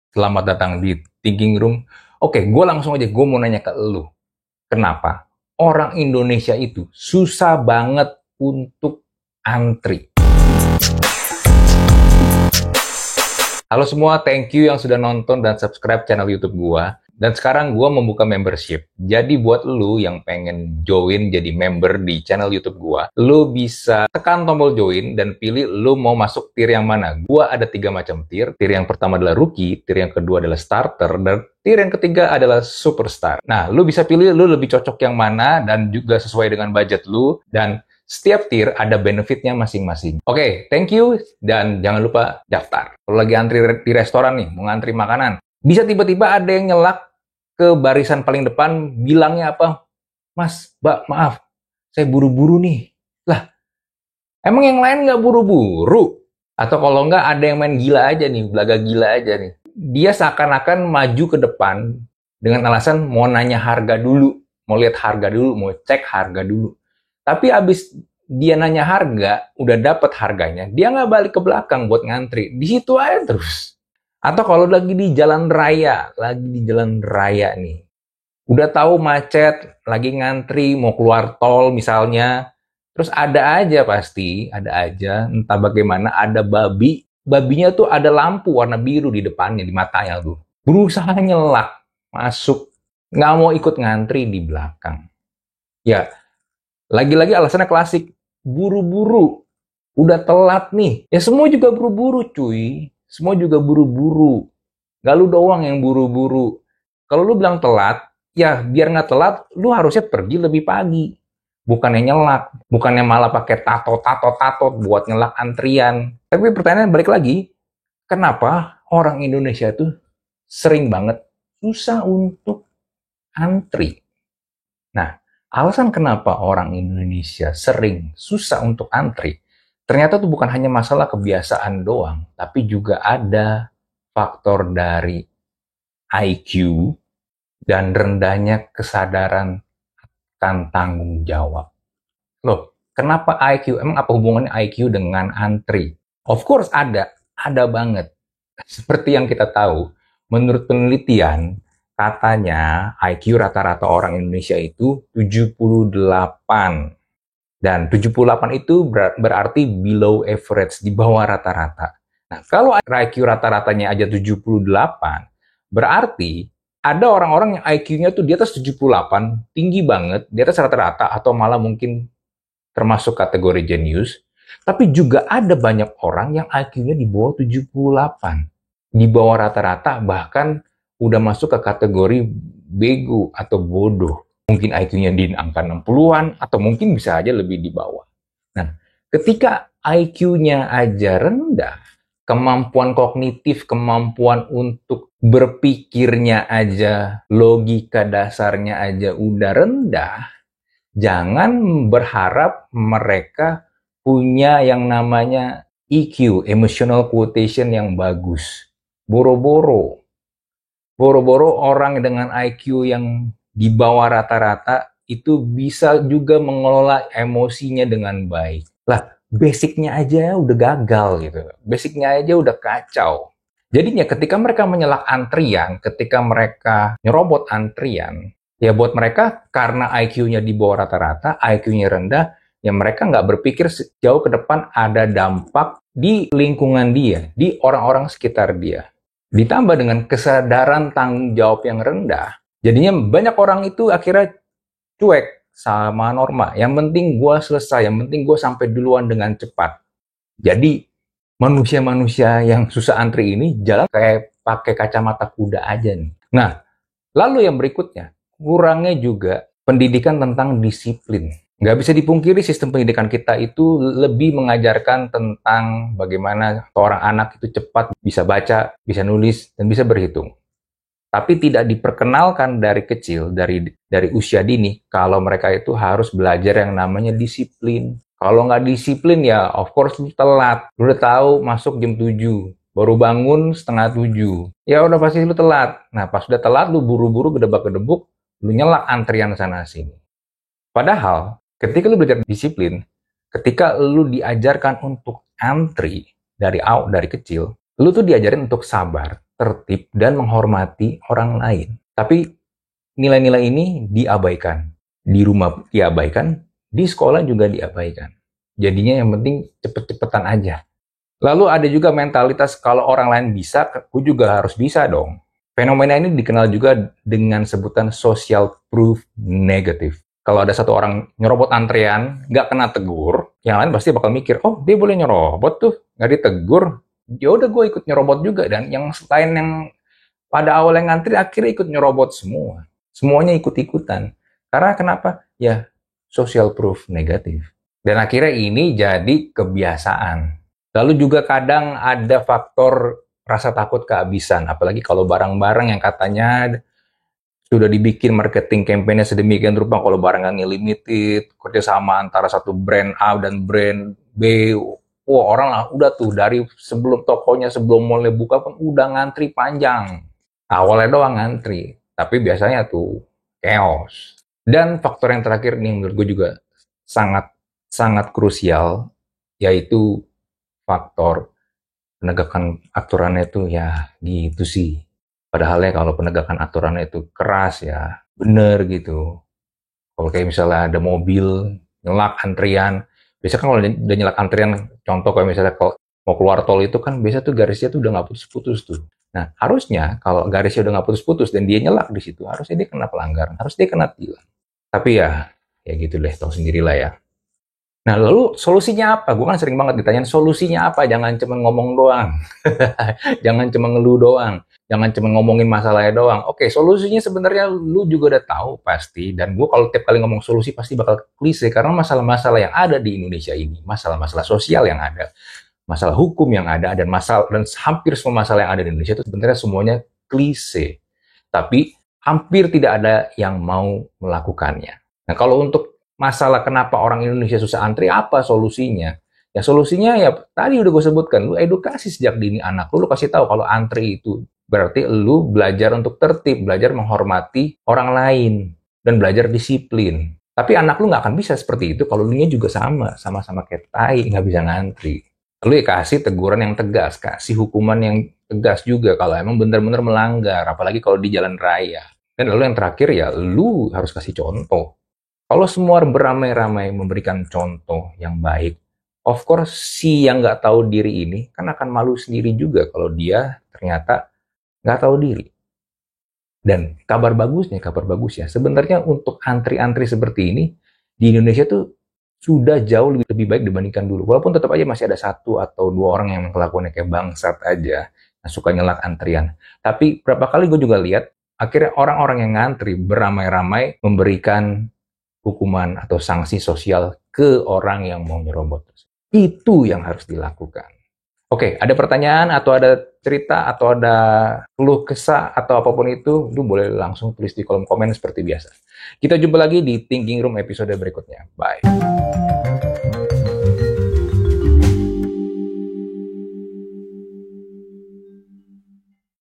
Selamat datang di Thinking Room. Oke, gue langsung aja, gue mau nanya ke lu. Kenapa orang Indonesia itu susah banget untuk antri? Halo semua, thank you yang sudah nonton dan subscribe channel YouTube gua. Dan sekarang gua membuka membership. Jadi buat lu yang pengen join jadi member di channel YouTube gua, lu bisa tekan tombol join dan pilih lu mau masuk tier yang mana. Gua ada 3 macam tier. Tier yang pertama adalah rookie, tier yang kedua adalah starter, dan tier yang ketiga adalah superstar. Nah, lu bisa pilih lu lebih cocok yang mana dan juga sesuai dengan budget lu, dan setiap tier ada benefitnya masing-masing. Oke, thank you, dan jangan lupa daftar. Kalau lagi antri di restoran nih, mau ngantri makanan, bisa tiba-tiba ada yang nyelak ke barisan paling depan, bilangnya apa? Mas, Mbak, maaf, saya buru-buru nih. Lah, emang yang lain nggak buru-buru? Atau kalau nggak ada yang main gila aja nih, belaga gila aja nih. Dia seakan-akan maju ke depan dengan alasan mau nanya harga dulu, mau lihat harga dulu, mau cek harga dulu. Tapi abis dia nanya harga, udah dapet harganya, dia nggak balik ke belakang buat ngantri. Di situ aja terus. Atau kalau lagi di jalan raya nih, udah tahu macet, lagi ngantri, mau keluar tol misalnya, terus ada aja, entah bagaimana, ada babinya tuh ada lampu warna biru di depannya, di matanya tuh. Berusaha nyelak, masuk, nggak mau ikut ngantri di belakang. Ya, lagi-lagi alasannya klasik, buru-buru, udah telat nih. Ya semua juga buru-buru cuy, semua juga buru-buru. Gak lu doang yang buru-buru. Kalau lu bilang telat, ya biar nggak telat, lu harusnya pergi lebih pagi. Bukannya nyelak, bukannya malah pakai tato buat nyelak antrian. Tapi pertanyaan balik lagi, kenapa orang Indonesia itu sering banget susah untuk antri? Nah, alasan kenapa orang Indonesia sering susah untuk antri, ternyata itu bukan hanya masalah kebiasaan doang, tapi juga ada faktor dari IQ dan rendahnya kesadaran akan tanggung jawab. Loh, kenapa IQ? Emang apa hubungannya IQ dengan antri? Of course ada banget. Seperti yang kita tahu, menurut penelitian, katanya IQ rata-rata orang Indonesia itu 78. Dan 78 itu berarti below average, di bawah rata-rata. Nah, kalau IQ rata-ratanya aja 78, berarti ada orang-orang yang IQ-nya tuh di atas 78, tinggi banget, di atas rata-rata, atau malah mungkin termasuk kategori jenius. Tapi juga ada banyak orang yang IQ-nya di bawah 78, di bawah rata-rata, bahkan udah masuk ke kategori bego atau bodoh. Mungkin IQ-nya di angka 60-an, atau mungkin bisa aja lebih di bawah. Nah, ketika IQ-nya aja rendah, kemampuan kognitif, kemampuan untuk berpikirnya aja, logika dasarnya aja udah rendah, jangan berharap mereka punya yang namanya EQ, emotional quotient, yang bagus. Boro-boro orang dengan IQ yang di bawah rata-rata itu bisa juga mengelola emosinya dengan baik. Lah, basicnya aja udah gagal gitu. Basicnya aja udah kacau. Jadinya ketika mereka menyelak antrian, ketika mereka nyerobot antrian, ya buat mereka karena IQ-nya di bawah rata-rata, IQ-nya rendah, ya mereka nggak berpikir jauh ke depan ada dampak di lingkungan dia, di orang-orang sekitar dia. Ditambah dengan kesadaran tanggung jawab yang rendah, jadinya banyak orang itu akhirnya cuek sama norma. Yang penting gue selesai, yang penting gue sampai duluan dengan cepat. Jadi manusia-manusia yang susah antri ini jalan kayak pakai kacamata kuda aja nih. Nah, lalu yang berikutnya, kurangnya juga pendidikan tentang disiplin. Nggak bisa dipungkiri sistem pendidikan kita itu lebih mengajarkan tentang bagaimana seorang anak itu cepat bisa baca, bisa nulis, dan bisa berhitung. Tapi tidak diperkenalkan dari kecil, dari usia dini, kalau mereka itu harus belajar yang namanya disiplin. Kalau nggak disiplin ya of course lu telat. Lu udah tahu masuk jam 7, baru bangun setengah 7. Ya udah pasti lu telat. Nah pas udah telat lu buru-buru gedebak-gedebuk, lu nyelak antrian sana-sini. Padahal ketika lu belajar disiplin, ketika lu diajarkan untuk antri dari kecil, lu tuh diajarin untuk sabar. tertib, dan menghormati orang lain. Tapi nilai-nilai ini diabaikan. Di rumah diabaikan, di sekolah juga diabaikan. Jadinya yang penting cepet-cepetan aja. Lalu ada juga mentalitas kalau orang lain bisa, aku juga harus bisa dong. Fenomena ini dikenal juga dengan sebutan social proof negative. Kalau ada satu orang nyerobot antrean, nggak kena tegur, yang lain pasti bakal mikir, oh dia boleh nyerobot tuh, nggak ditegur, ya udah gue ikut nyerobot juga. Dan yang lain yang pada awal yang ngantri akhirnya ikut nyerobot semua. Semuanya ikut-ikutan. Karena kenapa? Ya, social proof negatif. Dan akhirnya ini jadi kebiasaan. Lalu juga kadang ada faktor rasa takut kehabisan, apalagi kalau barang-barang yang katanya sudah dibikin marketing campaign-nya sedemikian rupa, kalau barangnya limited, kerjasama antara satu brand A dan brand B, wah orang lah udah tuh dari sebelum tokonya, sebelum mulai buka pun udah ngantri panjang. Awalnya doang ngantri, tapi biasanya tuh chaos. Dan faktor yang terakhir ini menurut gue juga sangat sangat krusial, yaitu faktor penegakan aturannya itu ya gitu sih. Padahal ya kalau penegakan aturannya itu keras ya bener gitu. Kalau kayak misalnya ada mobil nyelak antrian, biasanya kan kalau udah nyelak antrian, contoh kayak misalnya kalau mau keluar tol itu kan biasa tuh garisnya tuh udah nggak putus-putus tuh. Nah harusnya kalau garisnya udah nggak putus-putus dan dia nyelak di situ, harusnya dia kena pelanggaran, harus dia kena tilang. Tapi ya gitu deh, tahu sendirilah ya. Nah, lalu solusinya apa? Gue kan sering banget ditanyain solusinya apa, jangan cuma ngomong doang. Jangan cuma ngeluh doang. Jangan cuma ngomongin masalahnya doang. Oke, solusinya sebenarnya lu juga udah tahu pasti. Dan gue kalau tiap kali ngomong solusi pasti bakal klise. Karena masalah-masalah yang ada di Indonesia ini, masalah-masalah sosial yang ada, masalah hukum yang ada, dan hampir semua masalah yang ada di Indonesia itu sebenarnya semuanya klise. Tapi hampir tidak ada yang mau melakukannya. Nah, kalau untuk masalah kenapa orang Indonesia susah antri, apa solusinya? Ya solusinya ya tadi udah gue sebutkan, lu edukasi sejak dini anak lu kasih tahu kalau antri itu berarti lu belajar untuk tertib, belajar menghormati orang lain, dan belajar disiplin. Tapi anak lu nggak akan bisa seperti itu kalau lu nya juga sama-sama kayak tai, nggak bisa ngantri. Lalu ya kasih teguran yang tegas, kasih hukuman yang tegas juga kalau emang benar-benar melanggar, apalagi kalau di jalan raya. Dan lalu yang terakhir ya lu harus kasih contoh. Kalau semua beramai-ramai memberikan contoh yang baik, of course si yang nggak tahu diri ini kan akan malu sendiri juga kalau dia ternyata nggak tahu diri. Dan kabar bagusnya, sebenarnya untuk antri-antri seperti ini di Indonesia tuh sudah jauh lebih baik dibandingkan dulu. Walaupun tetap aja masih ada satu atau dua orang yang kelakuannya kayak bangsat aja, yang suka nyelak antrian. Tapi berapa kali gue juga lihat, akhirnya orang-orang yang ngantri beramai-ramai memberikan hukuman atau sanksi sosial ke orang yang mau nyerobot. Itu yang harus dilakukan. Oke, ada pertanyaan atau ada cerita atau ada keluh kesah atau apapun itu, lu boleh langsung tulis di kolom komen seperti biasa. Kita jumpa lagi di Thinking Room episode berikutnya. Bye.